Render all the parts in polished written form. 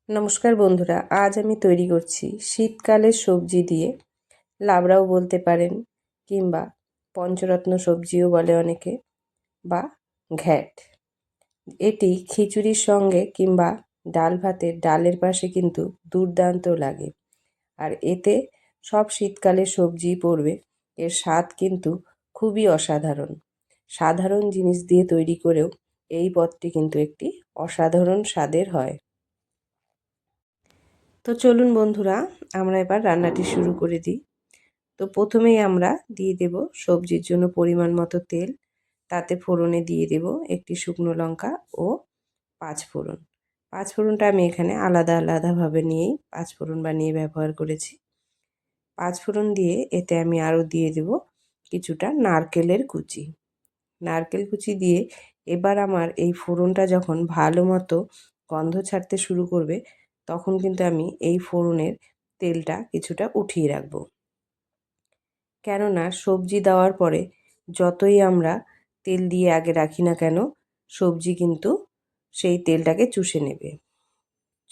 নমস্কার বন্ধুরা, আজ আমি তৈরি করছি শীতকালের সবজি দিয়ে লাবড়াও বলতে পারেন, কিংবা পঞ্চরত্ন সবজিও বলে অনেকে, বা ঘ্যাট। এটি খিচুড়ির সঙ্গে কিংবা ডাল ভাতের ডালের পাশে কিন্তু দুর্দান্ত লাগে। আর এতে সব শীতকালের সবজি পড়বে। এর স্বাদ কিন্তু খুবই অসাধারণ। সাধারণ জিনিস দিয়ে তৈরি করেও এই পদটি কিন্তু একটি অসাধারণ স্বাদের হয়। তো চলুন বন্ধুরা, আমরা এবার রান্নাটি শুরু করে দিই। তো প্রথমেই আমরা দিয়ে দেব সবজির জন্য পরিমাণ মতো তেল। তাতে ফোড়নে দিয়ে দেব একটি শুকনো লঙ্কা ও পাঁচফোড়ন। পাঁচফোড়নটা আমি এখানে আলাদা আলাদাভাবে নিয়েই পাঁচফোড়ন বানিয়ে ব্যবহার করেছি। পাঁচফোড়ন দিয়ে এতে আমি আরও দিয়ে দেব কিছুটা নারকেলের কুচি। নারকেল কুচি দিয়ে এবার আমার এই ফোড়নটা যখন ভালো মতো গন্ধ ছাড়তে শুরু করবে, তখন কিন্তু আমি এই ফোড়নের তেলটা কিছুটা উঠিয়ে রাখবো। কেননা সবজি দেওয়ার পরে যতই আমরা তেল দিয়ে আগে রাখি না কেন, সবজি কিন্তু সেই তেলটাকে চুষে নেবে।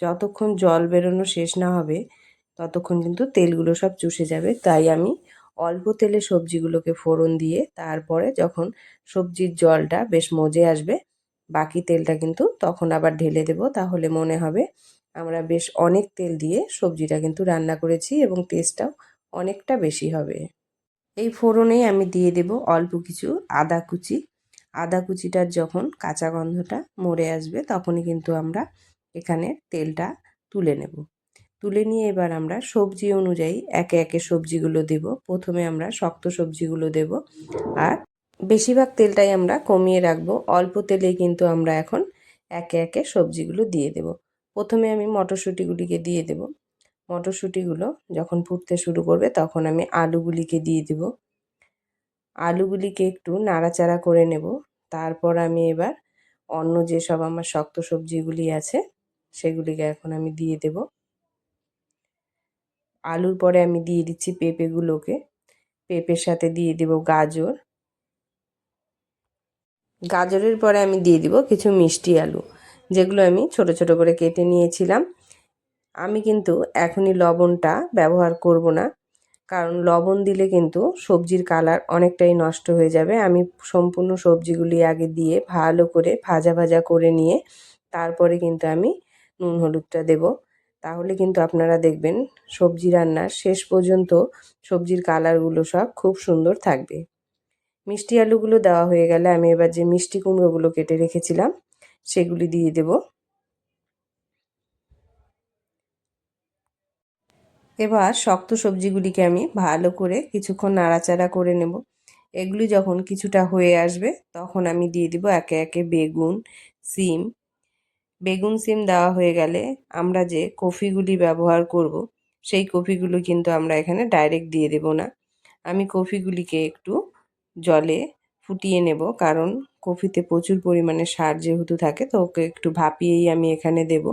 যতক্ষণ জল বেরোনো শেষ না হবে ততক্ষণ কিন্তু তেলগুলো সব চুষে যাবে। তাই আমি অল্প তেলে সবজিগুলোকে ফোড়ন দিয়ে তারপরে যখন সবজির জলটা বেশ মজে আসবে, বাকি তেলটা কিন্তু তখন আবার ঢেলে দেব। তাহলে মনে হবে আমরা বেশ অনেক তেল দিয়ে সবজিটা কিন্তু রান্না করেছি এবং টেস্টটাও অনেকটা বেশি হবে। এই ফোড়নেই আমি দিয়ে দেব অল্প কিছু আদা কুচি। আদা কুচিটার যখন কাঁচা গন্ধটা মরে আসবে তখনই কিন্তু আমরা এখানে তেলটা তুলে নেব। তুলে নিয়ে এবার আমরা সবজি অনুযায়ী একে একে সবজিগুলো দেব। প্রথমে আমরা শক্ত সবজিগুলো দেব, আর বেশিরভাগ তেলটাই আমরা কমিয়ে রাখবো। অল্প তেলেই কিন্তু আমরা এখন একে একে সবজিগুলো দিয়ে দেব। প্রথমে আমি মটরশুঁটিগুলিকে দিয়ে দেব। মটরশুঁটিগুলো যখন ফুটতে শুরু করবে তখন আমি আলুগুলিকে দিয়ে দেব। আলুগুলিকে একটু নাড়াচাড়া করে নেব। তারপর আমি এবার অন্য যেসব আমার শক্ত সবজিগুলি আছে সেগুলিকে এখন আমি দিয়ে দেব। আলুর পরে আমি দিয়ে দিচ্ছি পেঁপেগুলোকে। পেঁপের সাথে দিয়ে দেব গাজর। গাজরের পরে আমি দিয়ে দিব কিছু মিষ্টি আলু, যেগুলো আমি ছোট ছোট করে কেটে নিয়েছিলাম। আমি কিন্তু এখনই লবণটা ব্যবহার করব না, কারণ লবণ দিলে কিন্তু সবজির কালার অনেকটাই নষ্ট হয়ে যাবে। আমি সম্পূর্ণ সবজিগুলি আগে দিয়ে ভালো করে ভাজা ভাজা করে নিয়ে তারপরে কিন্তু আমি নুন হলুদটা দেব। তাহলে কিন্তু আপনারা দেখবেন সবজি রান্নার শেষ পর্যন্ত সবজির কালারগুলো সব খুব সুন্দর থাকবে। মিষ্টি আলুগুলো দেওয়া হয়ে গেলে আমি এবার যে মিষ্টি কুমড়োগুলো কেটে রেখেছিলাম সেগুলি দিয়ে দেব। এবার শক্ত সবজিগুলিকে আমি ভালো করে কিছুক্ষণ নাড়াচাড়া করে নেব। এগুলি যখন কিছুটা হয়ে আসবে তখন আমি দিয়ে দিব একে একে বেগুন, সিম। বেগুন সিম দেওয়া হয়ে গেলে আমরা যে কফিগুলি ব্যবহার করব সেই কফিগুলো কিন্তু আমরা এখানে ডাইরেক্ট দিয়ে দেব না। আমি কফিগুলিকে একটু জলে ফুটিয়ে নেব, কারণ কফিতে প্রচুর পরিমাণে সার যেহেতু থাকে, তো ওকে একটু ভাপিয়েই আমি এখানে দেব।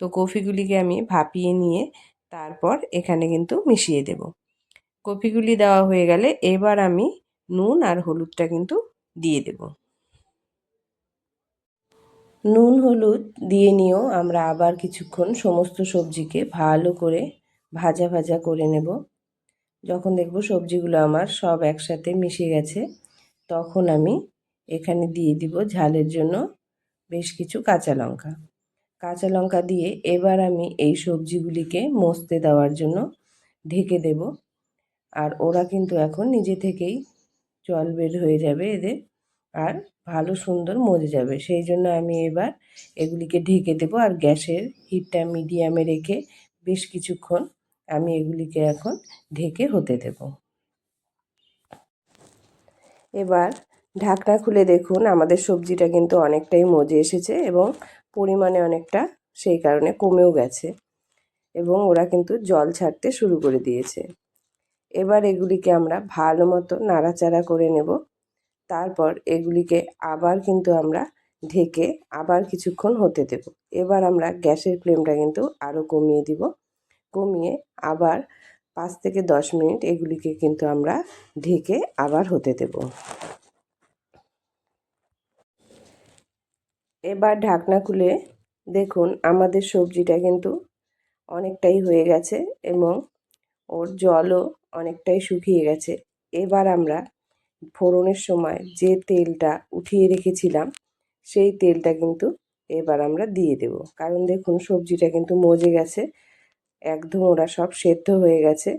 তো কফিগুলিকে আমি ভাপিয়ে নিয়ে তারপর এখানে কিন্তু মিশিয়ে দেব। কফিগুলি দেওয়া হয়ে গেলে এবার আমি নুন আর হলুদটা কিন্তু দিয়ে দেব। নুন হলুদ দিয়ে নিয়েও আমরা আবার কিছুক্ষণ সমস্ত সবজিকে ভালো করে ভাজা ভাজা করে নেব। যখন দেখব সবজিগুলো আমার সব একসাথে মিশে গেছে তখন আমি এখানে দিয়ে দিব ঝালের জন্য বেশ কিছু কাঁচা লঙ্কা। কাঁচা লঙ্কা দিয়ে এবার আমি এই সবজিগুলিকে মজতে দেওয়ার জন্য ঢেকে দেব। আর ওরা কিন্তু এখন নিজে থেকেই জল বের হয়ে যাবে এদের, আর ভালো সুন্দর মজে যাবে। সেই জন্য আমি এবার এগুলিকে ঢেকে দেব, আর গ্যাসের হিটটা মিডিয়ামে রেখে বেশ কিছুক্ষণ আমি এগুলিকে এখন ঢেকে হতে দেব। এবার ঢাকনা খুলে দেখুন আমাদের সবজিটা কিন্তু অনেকটাই মজে এসেছে এবং পরিমাণে অনেকটা সেই কারণে কমেও গেছে, এবং ওরা কিন্তু জল ছাড়তে শুরু করে দিয়েছে। এবার এগুলিকে আমরা ভালো মতো নাড়াচাড়া করে নেব। তারপর এগুলিকে আবার কিন্তু আমরা ঢেকে আবার কিছুক্ষণ হতে দেব। এবার আমরা গ্যাসের ফ্লেমটা কিন্তু আরও কমিয়ে দিব। কমিয়ে আবার 5 থেকে 10 মিনিট এগুলিকে কিন্তু আমরা ঢেকে আবার হতে দেব। এবার ঢাকনা খুলে দেখুন আমাদের সবজিটা কিন্তু অনেকটাই হয়ে গেছে এবং ওর জলও অনেকটাই শুকিয়ে গেছে। এবার আমরা ফোড়নের সময় যে তেলটা উঠিয়ে রেখেছিলাম সেই তেলটা কিন্তু এবার আমরা দিয়ে দেব। কারণ দেখুন সবজিটা কিন্তু মজে গেছে, একদম ওরা সব সেদ্ধ হয়ে গেছে।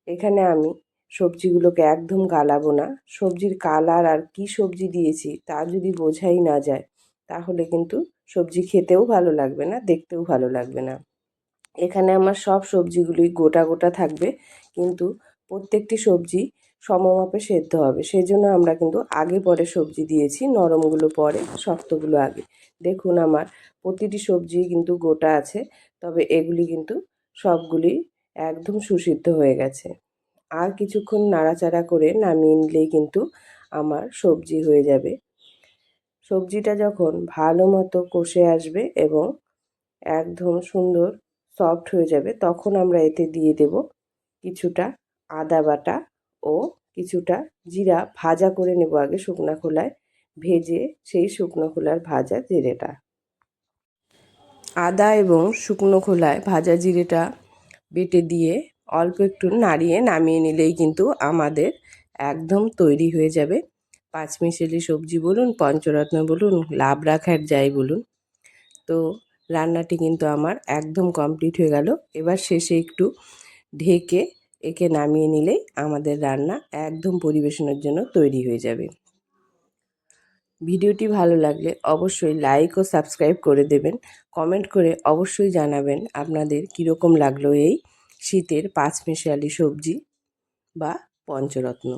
এখানে আমি সবজিগুলোকে একদম গালাবো না। সবজির কালার আর কি সবজি দিয়েছি তা যদি বোঝাই না যায় তাহলে কিন্তু সবজি খেতেও ভালো লাগবে না, দেখতেও ভালো লাগবে না। এখানে আমার সব সবজিগুলোই গোটা গোটা থাকবে, কিন্তু প্রত্যেকটি সবজি সমমাপে সেদ্ধ হবে। সেই জন্য আমরা কিন্তু আগে পরে সবজি দিয়েছি, নরমগুলো পরে, শক্তগুলো আগে। দেখুন আমার প্রতিটি সবজি কিন্তু গোটা আছে, তবে এগুলি কিন্তু সবগুলি একদম সুসিদ্ধ হয়ে গেছে। আর কিছুক্ষণ নাড়াচাড়া করে নামিয়ে নিলেই কিন্তু আমার সবজি হয়ে যাবে। সবজিটা যখন ভালো মতো কষে আসবে এবং একদম সুন্দর সফট হয়ে যাবে তখন আমরা এতে দিয়ে দেব কিছুটা আদা বাটা ও কিছুটা জিরা ভাজা করে নেব আগে শুকনো খোলায় ভেজে, সেই শুকনো খোলার ভাজা জিরেটা, আদা এবং শুকনো খোলায় ভাজা জিরেটা বেটে দিয়ে অল্প একটু নাড়িয়ে নামিয়ে নিলেই কিন্তু আমাদের একদম তৈরি হয়ে যাবে পাঁচমিশালি সবজি বলুন, পঞ্চরত্ন বলুন, লাবড়া খ্যাট যাই বলুন। তো রান্নাটি কিন্তু আমার একদম কমপ্লিট হয়ে গেল। এবার শেষে একটু ঢেকে একে নামিয়ে নিলেই আমাদের রান্না একদম পরিবেশনের জন্য তৈরি হয়ে যাবে। ভিডিওটি ভালো লাগলে অবশ্যই লাইক ও সাবস্ক্রাইব করে দেবেন। কমেন্ট করে অবশ্যই জানাবেন আপনাদের কীরকম লাগলো এই শীতের পাঁচমিশালি সবজি বা পঞ্চরত্ন।